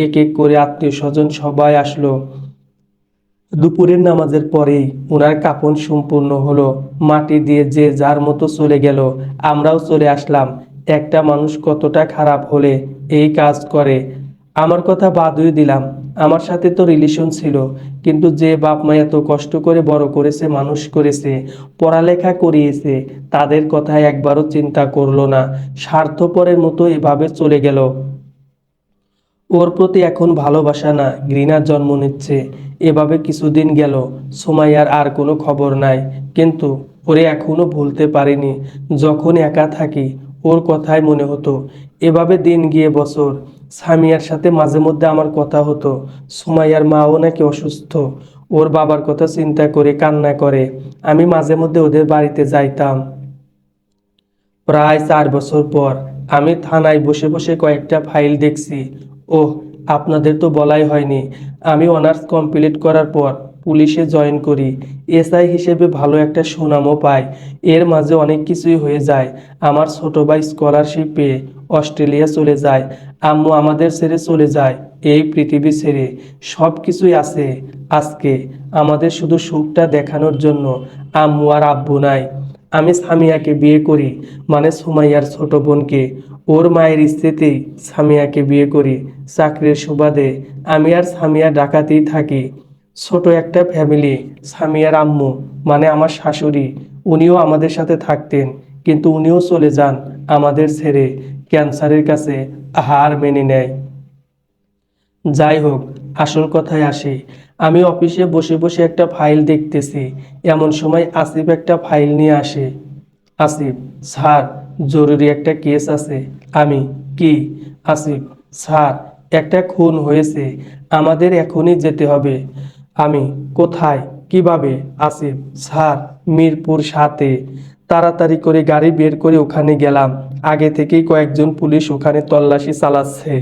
এক এক করে আত্মীয় স্বজন সবাই আসলো। দুপুরের নামাজের পরেই ওনার কাফন সম্পূর্ণ হলো। মাটি দিয়ে যে যার মতো চলে গেল। আমরাও চলে আসলাম। একটা মানুষ কতটা খারাপ হলে এই কাজ করে। আমার কথা বাদই দিলাম, আমার সাথে তো রিলেশন ছিল, কিন্তু যে বাপ মা এত কষ্ট করে বড় করেছে, মানুষ করেছে, পড়ালেখা করিয়েছে, তাদের কথা একবারও চিন্তা করলো না। স্বার্থপরের মতো এভাবে চলে গেল। ওর প্রতি এখন ভালোবাসা না, ঘৃণার জন্ম নিচ্ছে। এভাবে কিছুদিন গেল। সুমাইয়ার আর কোনো খবর নাই। কিন্তু ওরে এখনো ভুলতে পারিনি। যখন একা থাকি ওর কথাই মনে হতো। এভাবে দিন গিয়ে বছর। সামিয়ার সাথে মাঝে মধ্যে আমার কথা হতো। সুমাইয়ার মাও নাকি অসুস্থ। ওর বাবার কথা চিন্তা করে কান্না করে। আমি মাঝে মধ্যে ওদের বাড়িতে যাইতাম। প্রায় 4 বছর পর আমি থানায় বসে বসে কয়েকটা ফাইল দেখছি। ওহ, আপনাদের তো বলাই হয়নি, আমি অনার্স কমপ্লিট করার পর পুলিশে জয়েন করি। এসআই হিসেবে ভালো একটা সুনামও পাই। এর মাঝে অনেক কিছুই হয়ে যায়। আমার ছোট ভাই স্কলারশিপ পেয়ে অস্ট্রেলিয়া চলে যায়। আম্মু আমাদের ছেড়ে চলে যায় এই পৃথিবী ছেড়ে। সব কিছুই আছে আজকে। আমাদের শুধু সুখটা দেখানোর জন্য আম্মু আর আব্বু নাই। আমি সামিয়াকে বিয়ে করি, মানে সুমাইয়ার ছোট বোনকে। ওর মায়ের ইচ্ছেতেই সামিয়াকে বিয়ে করি। চাকরির সুবাদে আমি আর সামিয়া ঢাকাতেই থাকি। ছোট একটা ফ্যামিলি। সামিয়ার আম্মু, মানে আমার শাশুড়ি, উনিও আমাদের সাথে থাকতেন, কিন্তু উনিও চলে যান আমাদের ছেড়ে। ক্যান্সারের কাছে হার মেনে নেয়। যাই হোক, আসল কথায় আসি। আমি অফিসে বসে বসে একটা ফাইল দেখতেছি। এমন সময় আসিফ একটা ফাইল নিয়ে আসে। আসিফ: স্যার, জরুরি একটা কেস আছে। আমি: কি? আসিফ: স্যার, একটা খুন হয়েছে, আমাদের এখনই যেতে হবে। আমি: কোথায়, কিভাবে? আসিফ: স্যার, মিরপুর 7-এ। তাড়াতাড়ি করে গাড়ি বের করে ওখানে গেলাম। আগে থেকেই কয়েকজন পুলিশ ওখানে তল্লাশি চালাচ্ছে।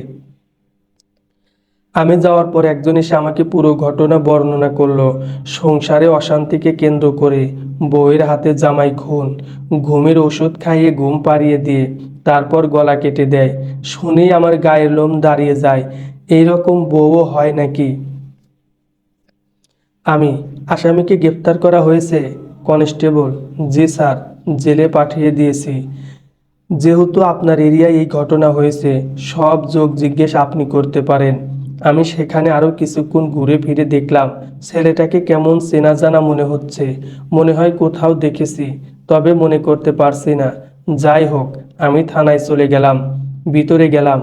আমি যাওয়ার পর একজন এসে আমাকে পুরো ঘটনা বর্ণনা করলো। সংসারে অশান্তিকে কেন্দ্র করে বউয়ের হাতে জামাই খুন, ঘুমের ওষুধ খাইয়ে ঘুম পাড়িয়ে দিয়ে তারপর গলা কেটে দেয়। শুনেই আমার গায়ের লোম দাঁড়িয়ে যায়। এইরকম বউও হয় নাকি? আমি: আসামিকে গ্রেপ্তার করা হয়েছে? কনস্টেবল: জি স্যার, জেলে পাঠিয়ে দিয়েছি। যেহেতু আপনার এরিয়ায় এই ঘটনা হয়েছে, সব যোগ জিজ্ঞেস আপনি করতে পারেন। আমি সেখানে আরও কিছুক্ষণ ঘুরে ফিরে দেখলাম। ছেলেটাকে কেমন চেনা জানা মনে হচ্ছে। মনে হয় কোথাও দেখেছি, তবে মনে করতে পারছি না। যাই হোক, আমি থানায় চলে গেলাম। ভিতরে গেলাম,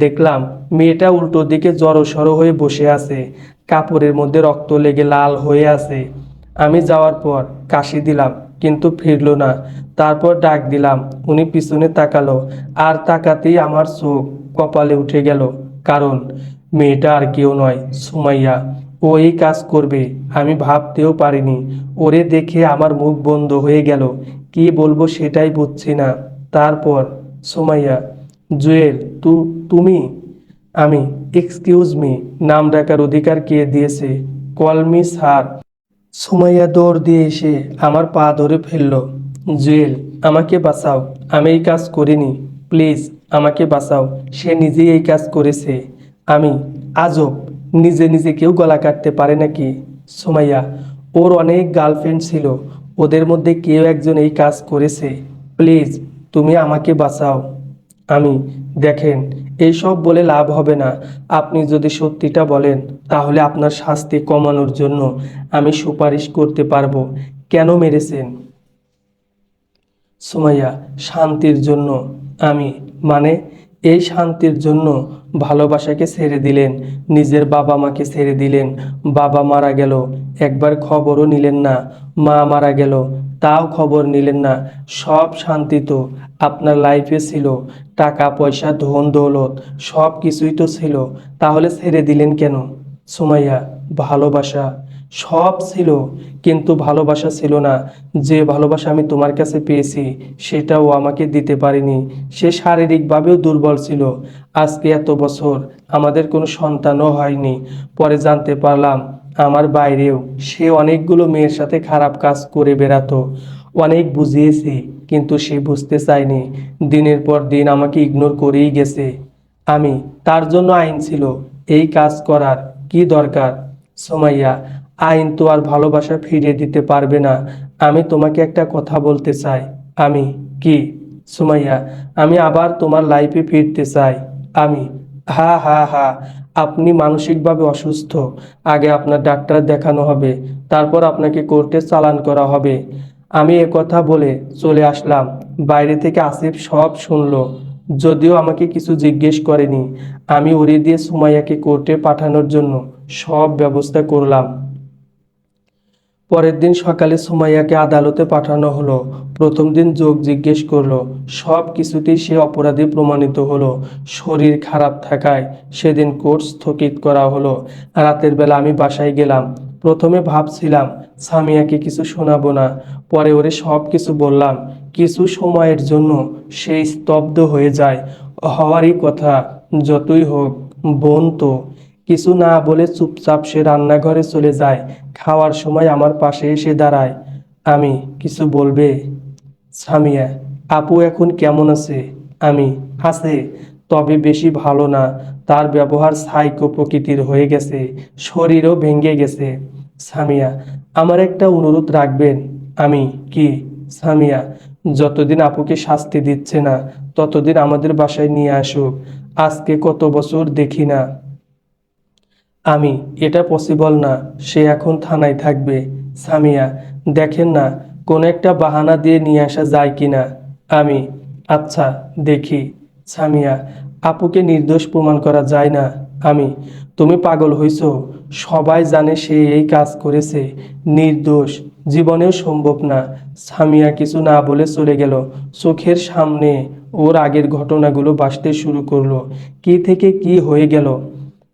দেখলাম মেয়েটা উল্টো দিকে জড়সড় হয়ে বসে আছে। কাপড়ের মধ্যে রক্ত লেগে লাল হয়ে আছে। আমি যাওয়ার পর কাশি দিলাম, কিন্তু ফিরলো না। তারপর ডাক দিলাম, উনি পিছনে তাকালো। আর তাকাতেই আমার চোখ কপালে উঠে গেল। কারণ মেয়েটা আর কেউ নয়, সুমাইয়া। ও এই কাজ করবে আমি ভাবতেও পারিনি। ওরে দেখে আমার মুখ বন্ধ হয়ে গেল। কি বলবো সেটাই বুঝছি না। তারপর: সুমাইয়া। জুয়েল, তুমি? আমি: এক্সকিউজ মি, নাম ডাকার অধিকার কে দিয়েছে? Call me sir. সুমাইয়া দৌড় দিয়ে এসে আমার পা ধরে ফেলল। জুয়েল, আমাকে বাঁচাও, আমি এই কাজ করিনি, প্লিজ আমাকে বাঁচাও, সে নিজেই এই কাজ করেছে। আমি: আজব, নিজে নিজে কেউ গলা কাটতে পারে নাকি? সুমাইয়া: ওর অনেক গার্লফ্রেন্ড ছিল, ওদের মধ্যে কেউ একজন এই কাজ করেছে, প্লিজ তুমি আমাকে বাঁচাও। আমি: দেখেন, এইসব বলে লাভ হবে না। আপনি যদি সত্যিটা বলেন তাহলে আপনার শাস্তি কমানোর জন্য আমি সুপারিশ করতে পারবো। কেন মেরেছেন? সুমাইয়া: শান্তির জন্য। আমি: মানে? এই শান্তির জন্য ভালোবাসাকে ছেড়ে দিলেন, নিজের বাবা মাকে ছেড়ে দিলেন। বাবা মারা গেল, একবার খবরও নিলেন না। মা মারা গেল, তাও খবর নিলেন না। সব শান্তি তো আপনার লাইফে ছিল, টাকা পয়সা ধন দৌলত সব কিছুই তো ছিল, তাহলে ছেড়ে দিলেন কেন? সুমাইয়া: ভালোবাসা সব ছিল, কিন্তু ভালোবাসা ছিল না। যে ভালোবাসা আমি তোমার কাছে পেয়েছি সেটাও আমাকে দিতে পারেনি। সে শারীরিকভাবেও দুর্বল ছিল। আজকে এত বছর আমাদের কোনো সন্তানও হয়নি। পরে জানতে পারলাম আমার বাইরেও সে অনেকগুলো মেয়ের সাথে খারাপ কাজ করে বেড়াতো। অনেক বুঝিয়েছি, কিন্তু সে বুঝতে চায়নি। দিনের পর দিন আমাকে ইগনোর করেই গেছে। আমি তার জন্য আইন ছিল, এই কাজ করার কি দরকার? সুমাইয়া, আইন তো আর ভালোবাসা ফিরিয়ে দিতে পারবে না। আমি তোমাকে একটা কথা বলতে চাই। আমি কি? সুমাইয়া, আমি আবার তোমার লাইফে ফিরতে চাই। আমি, হা হা হা, আপনি মানসিকভাবে অসুস্থ। আগে আপনার ডাক্তার দেখানো হবে, তারপর আপনাকে কোর্টে চালান করা হবে। আমি কথা বলে চলে আসলাম। বাইরে থেকে আসিফ সব শুনলো, যদিও আমাকে কিছু জিজ্ঞেস করেনি। আমি উড়িয়ে দিয়ে সুমাইয়াকে কোর্টে পাঠানোর জন্য সব ব্যবস্থা করলাম। পরের দিন সকালে সুমাইয়াকে আদালতে পাঠানো হলো। প্রথম দিন যোগ জিজ্ঞেস করলো, সব কিছুতেই সে অপরাধী প্রমাণিত হলো। শরীর খারাপ থাকায় সেদিন কোর্ট স্থগিত করা হলো। রাতের বেলা আমি বাসায় গেলাম। প্রথমে ভাবছিলাম সামিয়াকে কিছু শোনাবো না, পরে ওরে সব কিছু বললাম। কিছু সময়ের জন্য সে স্তব্ধ হয়ে যায়। হওয়ারই কথা, যতই হোক বোন তো। কিছু না বলে চুপচাপ সে রান্নাঘরে চলে যায়। খাওয়ার সময় আমার পাশে এসে দাঁড়ায়। আমি, কিছু বলবে? সামিয়া, আপু এখন কেমন আছে? আমি, আছে, তবে বেশি ভালো না। তার ব্যবহার সাইকো প্রকৃতির হয়ে গেছে, শরীরও ভেঙে গেছে। সামিয়া, আমার একটা অনুরোধ রাখবেন? আমি, কি? সামিয়া, যতদিন আপুকে শাস্তি দিচ্ছে না, ততদিন আমাদের বাসায় নিয়ে আসুক। আজকে কত বছর দেখি না। আমি, এটা পসিবল না, সে এখন থানায় থাকবে। সামিয়া, দেখেন না, কোন একটা বাহানা দিয়ে নিয়ে আসা যায় কিনা। আমি, আচ্ছা, দেখি। সামিয়া, আপুকে নির্দোষ প্রমাণ করা যায় না। আমি, তুমি পাগল হইছো? সবাই জানে সে এই কাজ করেছে, নির্দোষ। জীবনেও সম্ভব না। সামিয়া কিছু না বলে চলে গেল। চোখের সামনে ওর আগের ঘটনাগুলো ভাসতে শুরু করলো। কি থেকে কি হয়ে গেল।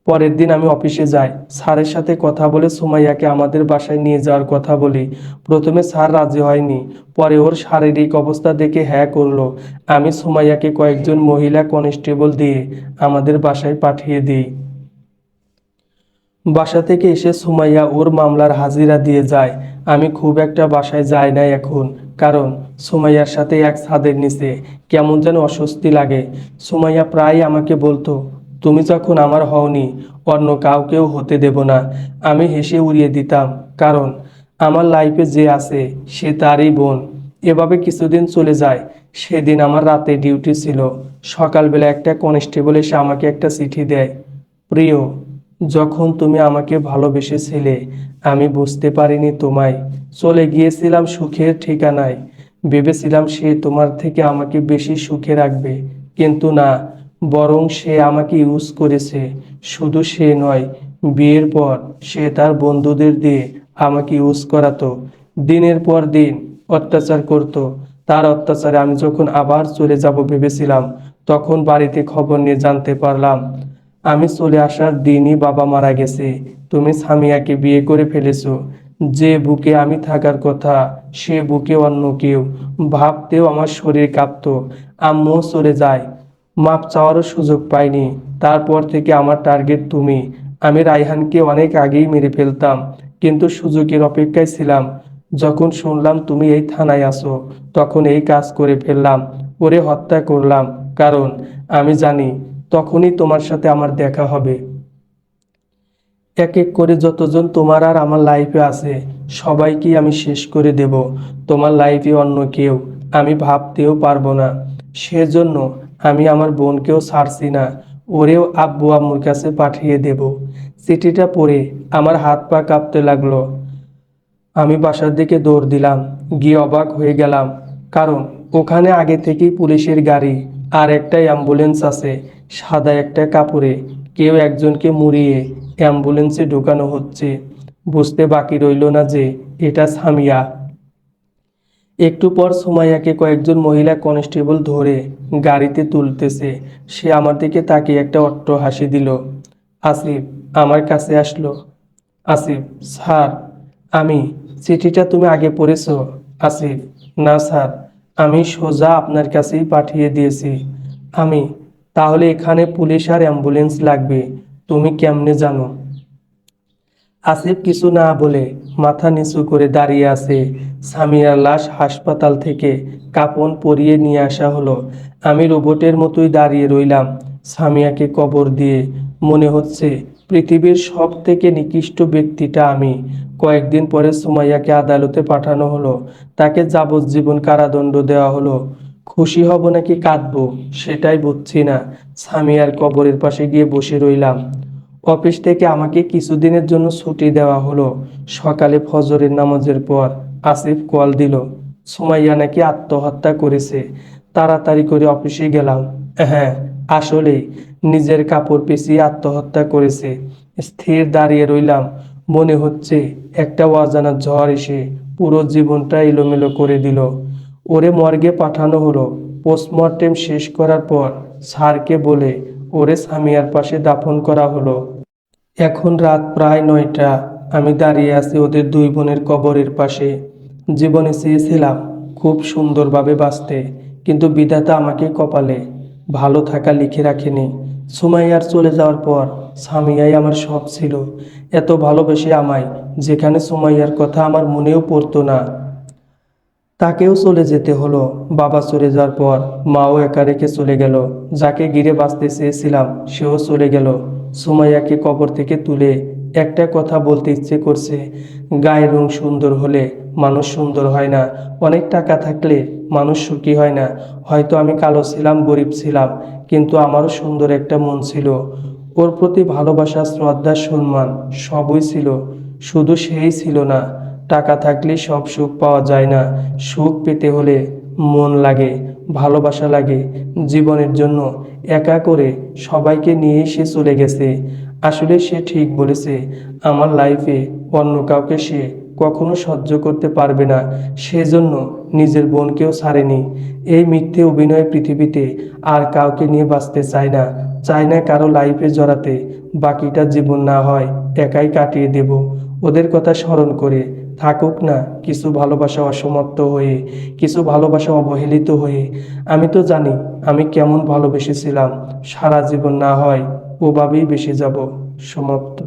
পরের দিন আমি অফিসে যাই। স্যারের সাথে কথা বলে সুমাইয়াকে আমাদের বাসায় নিয়ে যাওয়ার কথা বলি। প্রথমে স্যার রাজি হয়নি, পরে ওর শারীরিক অবস্থা দেখে হ্যাঁ করলো। আমি সুমাইয়াকে কয়েকজন মহিলা কনস্টেবল দিয়ে আমাদের বাসায় পাঠিয়ে দিই। বাসা থেকে এসে সুমাইয়া ওর মামলার হাজিরা দিয়ে যায়। আমি খুব একটা বাসায় যাই না এখন, কারণ সুমাইয়ার সাথে এক ছাদের নিচে কেমন যেন অস্বস্তি লাগে। সুমাইয়া প্রায় আমাকে বলতো, তুমি যখন আমার হওনি, অন্য কাউকেও হতে দেব না। আমি হেসে উড়িয়ে দিতাম, কারণ আমার লাইফে যে আছে সে তারই বোন। এভাবে কিছুদিন চলে যায়। সেদিন আমার রাতে ডিউটি ছিল। সকালবেলা একটা কনস্টেবল এসে আমাকে একটা চিঠি দেয়। প্রিয়, যখন তুমি আমাকে ভালোবেসেছিলে, আমি বুঝতে পারিনি তোমায়। চলে গিয়েছিলাম সুখের ঠিকানায়। ভেবেছিলাম সে তোমার থেকে আমাকে বেশি সুখে রাখবে, কিন্তু না, বরং সে আমাকে ইউজ করেছে। শুধু সে নয়, বিয়ের পর সে তার বন্ধুদের দিয়ে আমাকে ইউজ করাতো, দিনের পর দিন অত্যাচার করত। তার অত্যাচারে আমি যখন আবার চলে যাব ভেবেছিলাম, তখন বাড়িতে খবর নিয়ে জানতে পারলাম আমি চলে আসার দিনই বাবা মারা গেছে। তুমি সামিয়াকে বিয়ে করে ফেলেছো। যে বুকে আমি থাকার কথা, সে বুকে অন্য কেউ। ভাবতেও আমার শরীর কাঁপতো। আম্মুও চলে যায়, মাপ চাওয়ারও সুযোগ পাইনি। তারপর থেকে আমার টার্গেট তুমি। আমি রায়হানকে অনেক আগেই মেরে ফেলতাম, কিন্তু সুযোগের অপেক্ষায় ছিলাম। যখন শুনলাম তুমি এই থানায় আসো, তখন এই কাজ করে ফেললাম। ওরে হত্যা করলাম, কারণ আমি জানি তখনই তোমার সাথে আমার দেখা হবে। এক এক করে যতজন তোমার আর আমার লাইফে আছে, সবাইকেই আমি শেষ করে দেব। তোমার লাইফে অন্য কেউ আমি ভাবতেও পারবো না। সেজন্য আমি আমার বোনকেও ছাড়ছি না, ওরেও আব্বু আম্মুর কাছে পাঠিয়ে দেব। চিঠিটা পড়ে আমার হাত পা কাঁপতে লাগলো। আমি বাসার দিকে দৌড় দিলাম। গিয়ে অবাক হয়ে গেলাম, কারণ ওখানে আগে থেকেই পুলিশের গাড়ি আর একটা অ্যাম্বুলেন্স আছে। সাদা একটা কাপড়ে কেউ একজনকে মুড়িয়ে অ্যাম্বুলেন্সে ঢুকানো হচ্ছে। বুঝতে বাকি রইল না যে এটা সামিয়া। একটু পর সুমাইয়াকে কয়েকজন মহিলা কনস্টেবল ধরে গাড়িতে তুলতেছে। সে আমার দিকে তাকিয়ে একটা অট্ট হাসি দিল। আসিফ আমার কাছে আসলো। আসিফ, স্যার। আমি, চিঠিটা তুমি আগে পড়েছো? আসিফ, না স্যার, আমি সোজা আপনার কাছেই পাঠিয়ে দিয়েছি। আমি, তাহলে এখানে পুলিশ আর অ্যাম্বুলেন্স লাগবে, তুমি কেমনে জানো? আসিফ কিছু না বলে মাথা নিচু করে দাঁড়িয়ে আছে। সামিয়ার লাশ হাসপাতাল থেকে কাফন পরিয়ে নিয়ে আসা হলো। আমি রোবটের মতোই দাঁড়িয়ে রইলাম। সামিয়াকে কবর দিয়ে মনে হচ্ছে পৃথিবীর সব থেকে নিকৃষ্ট ব্যক্তিটা আমি। কয়েকদিন পরে সুমাইয়াকে আদালতে পাঠানো হলো। তাকে যাবজ্জীবন কারাদণ্ড দেওয়া হলো। খুশি হব নাকি কাঁদবো সেটাই বুঝছি না। সামিয়ার কবরের পাশে গিয়ে বসে রইলাম। অফিস থেকে আমাকে কিছুদিনের জন্য ছুটি দেওয়া হলো। সকালে ফজরের নামাজের পর আসিফ কল দিল, সুমাইয়া নাকি আত্মহত্যা করেছে। তাড়াতাড়ি করে অফিসে গেলাম। হ্যাঁ, আসলেই নিজের কাপড় পেঁচিয়ে আত্মহত্যা করেছে। স্থির দাঁড়িয়ে রইলাম। মনে হচ্ছে একটা অজানা ঝড় এসে পুরো জীবনটা এলোমেলো করে দিল। ওরে মর্গে পাঠানো হলো। পোস্টমর্টেম শেষ করার পর স্যারকে বলে ওরে সামিয়ার পাশে দাফন করা হলো। এখন রাত প্রায় 9টা। আমি দাঁড়িয়ে আছি ওদের দুই বোনের কবরের পাশে। জীবনে চেয়েছিলাম খুব সুন্দরভাবে বাঁচতে, কিন্তু বিধাতা আমাকে কপালে ভালো থাকা লিখে রাখেনি। সুমাইয়ার চলে যাওয়ার পর সামিয়াই আমার সব ছিল। এত ভালোবেসে আমায়, যেখানে সুমাইয়ার কথা আমার মনেও পড়তো না। তাকেও চলে যেতে হলো। বাবা চলে যাওয়ার পর মাও একা রেখে চলে গেল। যাকে ঘিরে বাঁচতে চেয়েছিলাম সেও চলে গেল। সুমাইয়াকে কবর থেকে তুলে একটা কথা বলতে ইচ্ছে করছে, গায়ের রং সুন্দর হলে মানুষ সুন্দর হয় না, অনেক টাকা থাকলে মানুষ সুখী হয় না। হয়তো আমি কালো ছিলাম, গরিব ছিলাম, কিন্তু আমারও সুন্দর একটা মন ছিল। ওর প্রতি ভালোবাসা, শ্রদ্ধা, সম্মান সবই ছিল, শুধু সেই ছিল না। টাকা থাকলে সব সুখ পাওয়া যায় না। সুখ পেতে হলে মন লাগে, ভালোবাসা লাগে। জীবনের জন্য একা করে সবাইকে নিয়ে সে চলে গেছে। আসলে সে ঠিক বলেছে, আমার লাইফে অন্য কাউকে সে কখনো সহ্য করতে পারবে না। সেজন্য নিজের বোনকেও ছাড়েনি। এই মিথ্যে অভিনয় পৃথিবীতে আর কাউকে নিয়ে বাঁচতে চায় না, চায় না কারো লাইফে জড়াতে। বাকিটা জীবন না হয় একাই কাটিয়ে দেব। ওদের কথা স্মরণ করে থাকুক না কিছু ভালোবাসা অসমাপ্ত হয়ে, কিছু ভালোবাসা অবহেলিত হয়ে। আমি তো জানি আমি কেমন ভালোবেসেছিলাম। সারা জীবন না হয় ওভাবেই বেসে যাব। সমাপ্ত।